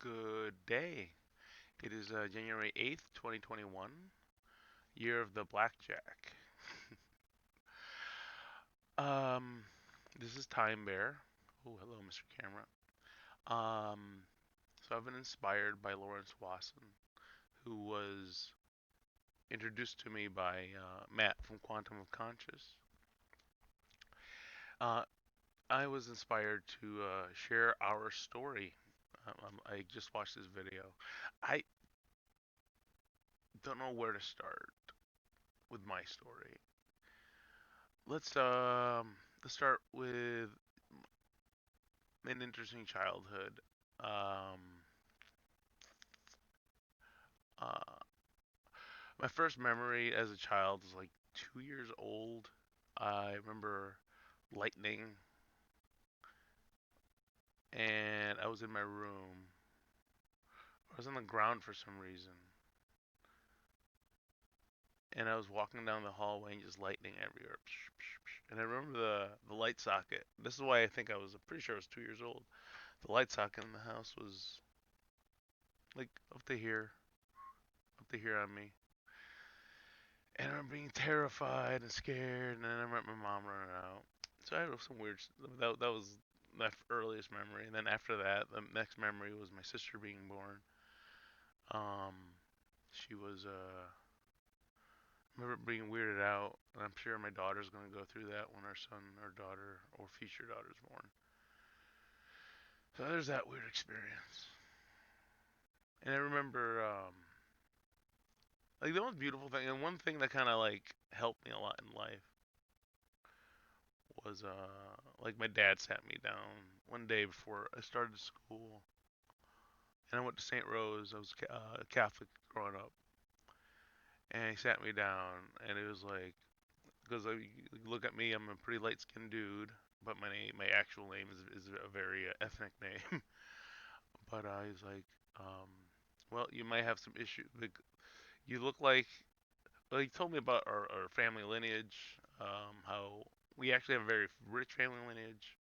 Good day. It is January 8th, 2021, year of the Blackjack. Um, this is Time Bear. Oh, hello, Mr. Camera. Um, so I've been inspired by Lawrence Wasson, who was introduced to me by Matt from Quantum of Conscious. Uh, I was inspired to share our story. I just watched this video. I don't know where to start with my story. Let's um let's start with an interesting childhood. Um, uh, my first memory as a child was like 2 years old. I remember lightning, and I was in my room. I was on the ground for some reason, and I was walking down the hallway and just lightning everywhere. And I remember the light socket. This is why I think I was pretty sure I was 2 years old. The light socket in the house was like up to here on me. And I remember being terrified and scared, and then I remember my mom running out. So I have some weird. That was my earliest memory, and then after that, the next memory was my sister being born. Um, she was I remember being weirded out, and I'm sure my daughter's gonna go through that when her son or daughter or future daughter's born. So there's that weird experience, and I remember like the most beautiful thing, and one thing that kind of like helped me a lot in life was like my dad sat me down one day before I started school, and I went to St. Rose. I was Catholic growing up, and he sat me down, and it was like because look at me, I'm a pretty light skinned dude, but my actual name is a very ethnic name. But he's like, um, well, you might have some issues. Like, you look like. Well, he told me about our family lineage, how we actually have a very rich family lineage,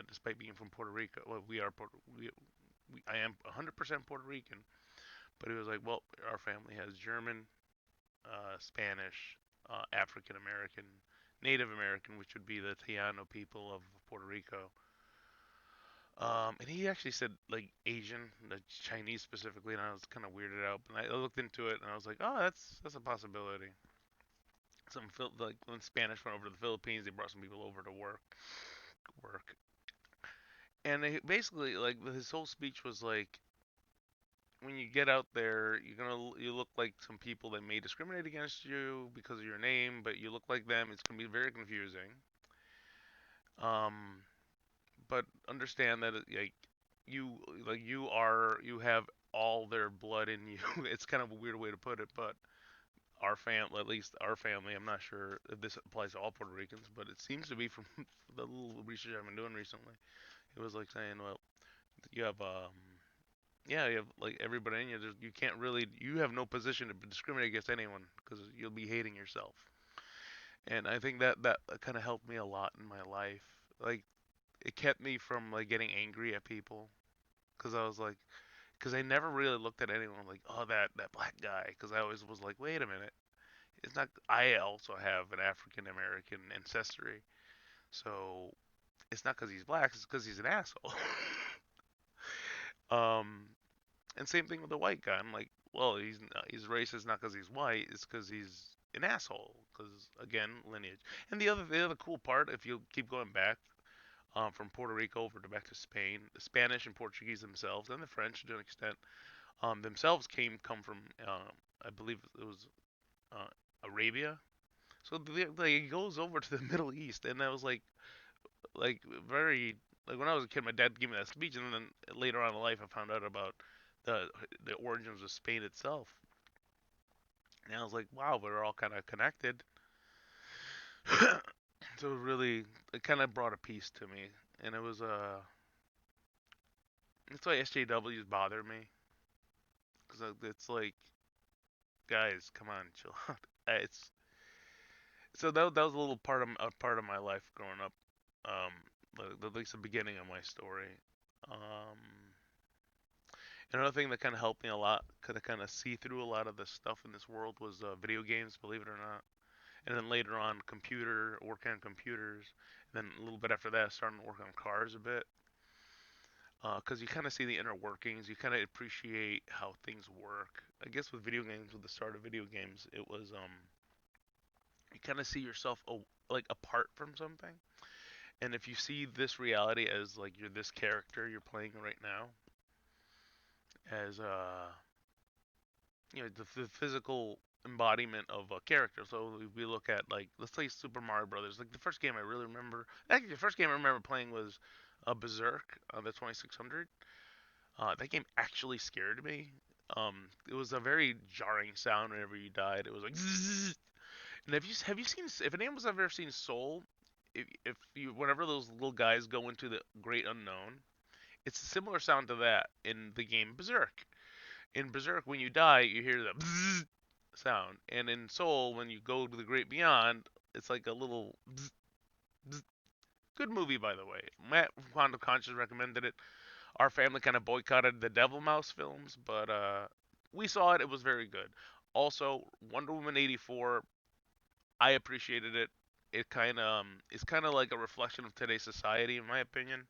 despite being from Puerto Rico. Well, I am 100% Puerto Rican, but it was like, well, our family has German, Spanish, African American, Native American, which would be the Taino people of Puerto Rico. And he actually said like Asian, the Chinese specifically, and I was kind of weirded out. But I looked into it, and I was like, oh, that's a possibility. Like when Spanish went over to the Philippines, they brought some people over to work, and they basically like his whole speech was like, when you get out there, you look like some people that may discriminate against you because of your name, but you look like them. It's gonna be very confusing. Um, but understand that you you have all their blood in you. It's kind of a weird way to put it, but at least our family, I'm not sure if this applies to all Puerto Ricans, but it seems to be from the little research I've been doing recently. It was like saying, well, you have yeah, you have like everybody in you. You can't really, you have no position to discriminate against anyone because you'll be hating yourself. And I think that kind of helped me a lot in my life. Like it kept me from like getting angry at people because I was like, because I never really looked at anyone like, oh, that black guy, because I always was like, wait a minute, it's not. I also have an African American ancestry, so it's not because he's black, it's because he's an asshole. um, and same thing with the white guy. I'm like, well, he's racist not because he's white, it's because he's an asshole. Because again, lineage. And the other cool part, if you keep going back, from Puerto Rico over to back to Spain, the Spanish and Portuguese themselves, and the French to an extent, themselves come from, I believe it was uh, Arabia. So like it goes over to the Middle East, and that was like very like when I was a kid, my dad gave me that speech, and then later on in life, I found out about the the origins of Spain itself, and I was like, wow, we're all kind of connected. So it kind of brought a peace to me, and it was that's why SJWs bother me, because it's like, guys, come on, chill out. It's so that was a little part of my life growing up, at least the beginning of my story. Um, Another thing that kind of helped me a lot, kind of see through a lot of the stuff in this world was video games, believe it or not. And then later on, working on computers. And then a little bit after that, starting to work on cars a bit. Because you kind of see the inner workings, you kind of appreciate how things work. I guess with video games, with the start of video games, it was you kind of see yourself like apart from something. And if you see this reality as like you're this character you're playing right now, as the physical embodiment of a character. So we look at like let's say Super Mario Brothers. Like the first game I really remember, actually the first game I remember playing was Berserk, the 2600. That game actually scared me. It was a very jarring sound whenever you died. It was like, zzz. And have you seen if anyone's ever seen Soul, if you whenever those little guys go into the great unknown, it's a similar sound to that in the game Berserk. In Berserk, when you die, you hear the bzzz sound, and in Soul, when you go to the great beyond, it's like a little bzz, bzz. Good movie, by the way. Matt Quantum Conscious recommended it. Our family kind of boycotted the Devil Mouse films, but we saw it. It was very good. Also, Wonder Woman 84, I appreciated it. It kind of is kind of like a reflection of today's society, in my opinion,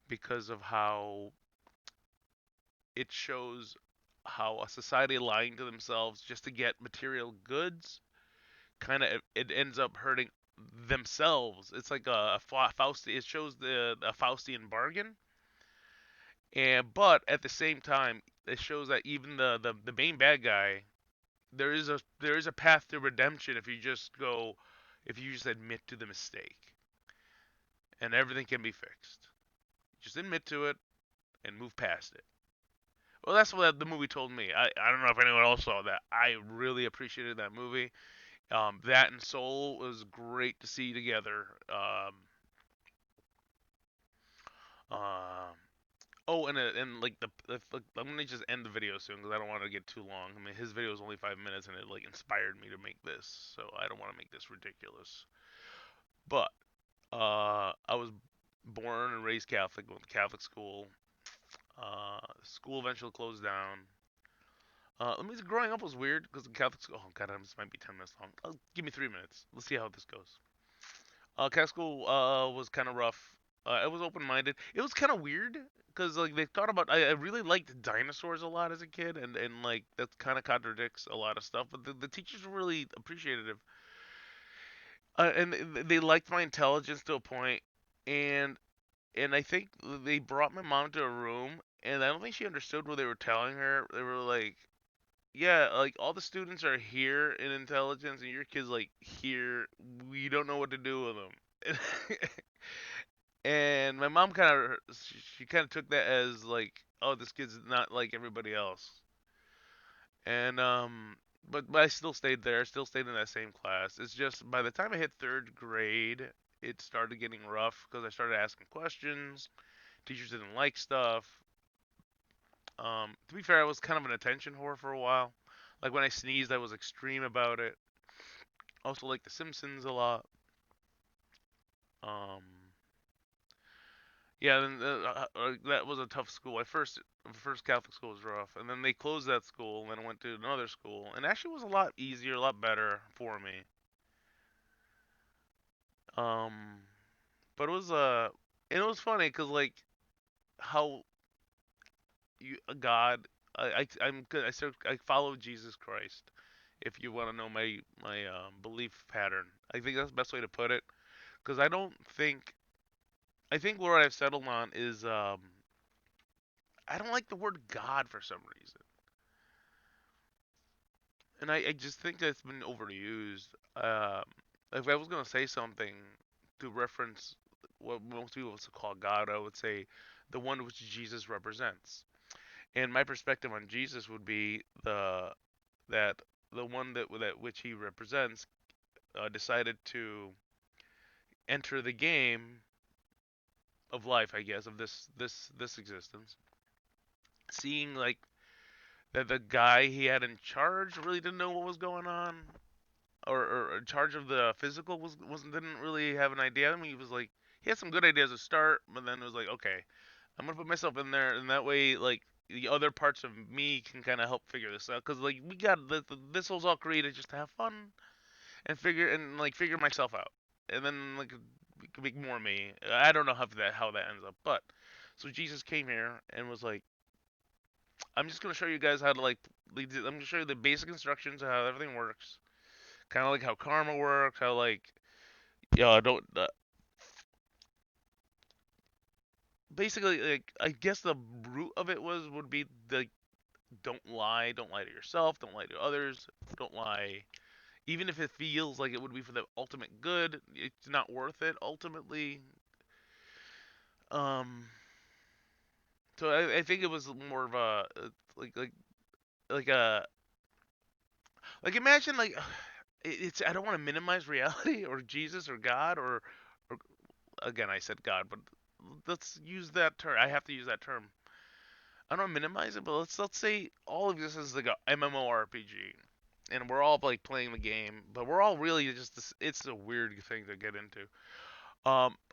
because of how it shows how a society lying to themselves just to get material goods kind of it ends up hurting themselves. It's like a Faust. It shows the a Faustian bargain, and but at the same time, it shows that even the main bad guy, there is a path to redemption if you just admit to the mistake, and everything can be fixed. Just admit to it and move past it. Well, that's what the movie told me. I don't know if anyone else saw that. I really appreciated that movie. That and Soul was great to see together. Um, oh, and like I'm gonna just end the video soon because I don't want to get too long. I mean, his video is only 5 minutes, and it like inspired me to make this, so I don't want to make this ridiculous. But I was born and raised Catholic, went to Catholic school. School eventually closed down. Let me. Growing up was weird because the Catholic school. Oh god, this might be 10 minutes long. Give me 3 minutes. Let's see how this goes. Catholic school was kind of rough. I was open-minded. It was kind of weird because like they thought about. I really liked dinosaurs a lot as a kid, and like that kind of contradicts a lot of stuff. But the teachers were really appreciative, and they liked my intelligence to a point, and I think they brought my mom to a room, and I don't think she understood what they were telling her. They were like, "Yeah, like all the students are here in intelligence, and your kid's like here. We don't know what to do with them." And my mom kind of she kind of took that as like, "Oh, this kid's not like everybody else." And but I still stayed there. Still stayed in that same class. It's just by the time I hit third grade, it started getting rough because I started asking questions. Teachers didn't like stuff. To be fair, I was kind of an attention whore for a while. Like when I sneezed, I was extreme about it. Also, like The Simpsons a lot. Um, yeah, then that was a tough school. First Catholic school was rough, and then they closed that school, and then I went to another school, and actually was a lot easier, a lot better for me. Um, but and it was funny because like how God, I'm good. I follow Jesus Christ. If you want to know my belief pattern, I think that's the best way to put it. Because I think what I've settled on is I don't like the word God for some reason, and I just think that's been overused. Um, if I was gonna say something to reference what most people would call God, I would say the one which Jesus represents. And my perspective on Jesus would be that the one that which he represents decided to enter the game of life, I guess, of this existence, seeing like that the guy he had in charge really didn't know what was going on, or in charge of the physical wasn't didn't really have an idea. I mean, he was like he had some good ideas to start, but then it was like, okay, I'm gonna put myself in there, and that way, like the other parts of me can kind of help figure this out. Cause like this was all created just to have fun and figure myself out, and then like make more me. I don't know how that ends up, but so Jesus came here and was like, I'm just gonna show you guys how to I'm gonna show you the basic instructions of how everything works, kind of like how karma works, how like don't basically like I guess the root of it would be the don't lie to yourself, don't lie to others, don't lie. Even if it feels like it would be for the ultimate good, it's not worth it ultimately. Um, so I think it was more of a like like like a like imagine like it's I don't want to minimize reality or Jesus or God or again I said God, but let's use that term. I have to use that term. I don't minimize it, but let's say all of this is like a MMORPG, and we're all like playing the game, but we're all really just this. It's a weird thing to get into.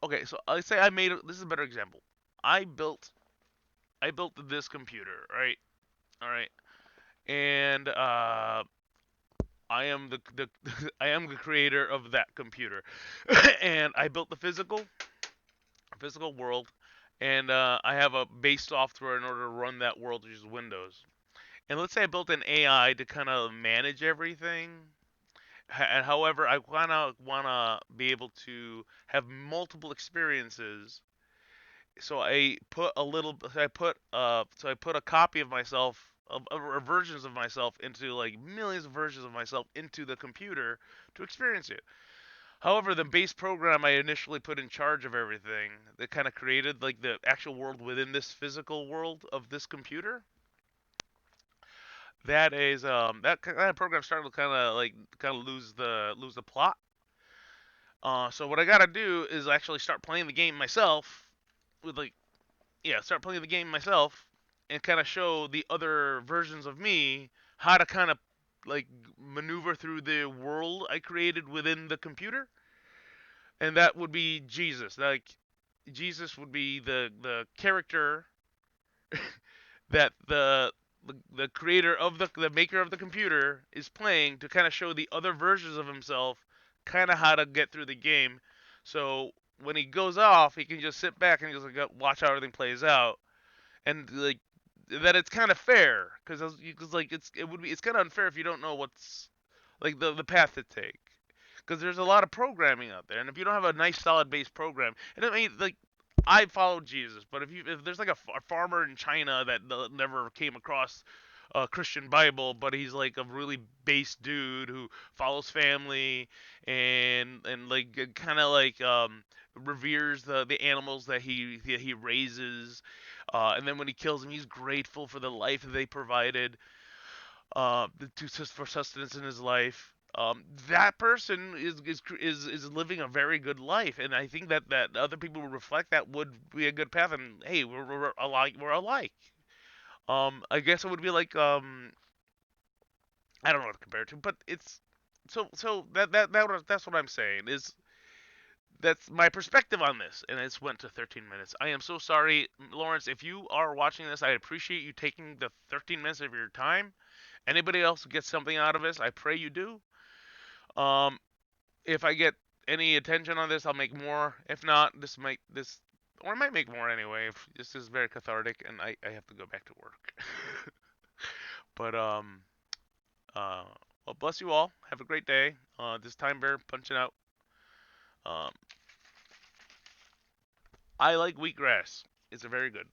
Okay, so I say this is a better example. I built I built this computer, right? All right, and I am the I am the creator of that computer, and I built the physical world, and I have a base software in order to run that world, which is Windows. And let's say I built an AI to kind of manage everything. And however, I wanna be able to have multiple experiences. So I put a little. So I put a copy of myself, or versions of myself, into like millions of versions of myself into the computer to experience it. However, the base program I initially put in charge of everything that kind of created like the actual world within this physical world of this computer. That kind of program started to kind of lose the plot. So what I gotta do is actually start playing the game myself with like start playing the game myself and kind of show the other versions of me how to kind of like maneuver through the world I created within the computer, and that would be Jesus. Like Jesus would be the character that the creator of the maker of the computer is playing to kind of show the other versions of himself kind of how to get through the game. So when he goes off, he can just sit back and just like watch how everything plays out, and like that it's kind of fair because like it's kind of unfair if you don't know what's like the path to take, because there's a lot of programming out there, and if you don't have a nice solid base program, and I mean like I followed Jesus, but if there's like a farmer in China that never came across a Christian Bible, but he's like a really base dude who follows family and like kind of like reveres the animals that he raises, and then when he kills them, he's grateful for the life that they provided, for sustenance in his life. That person is living a very good life, and I think that other people would reflect that would be a good path. And hey, we're alike. We're alike. I guess it would be like I don't know what to compare it to, but it's so that's what I'm saying is that's my perspective on this, and it's went to 13 minutes. I am so sorry, Lawrence. If you are watching this, I appreciate you taking the 13 minutes of your time. Anybody else gets something out of this, I pray you do. Um, if I get any attention on this, I'll make more. If not, or I might make more anyway. If this is very cathartic, and I have to go back to work. But uh, well, bless you all. Have a great day. This time bear punching out. Um, I like wheatgrass. It's a very good.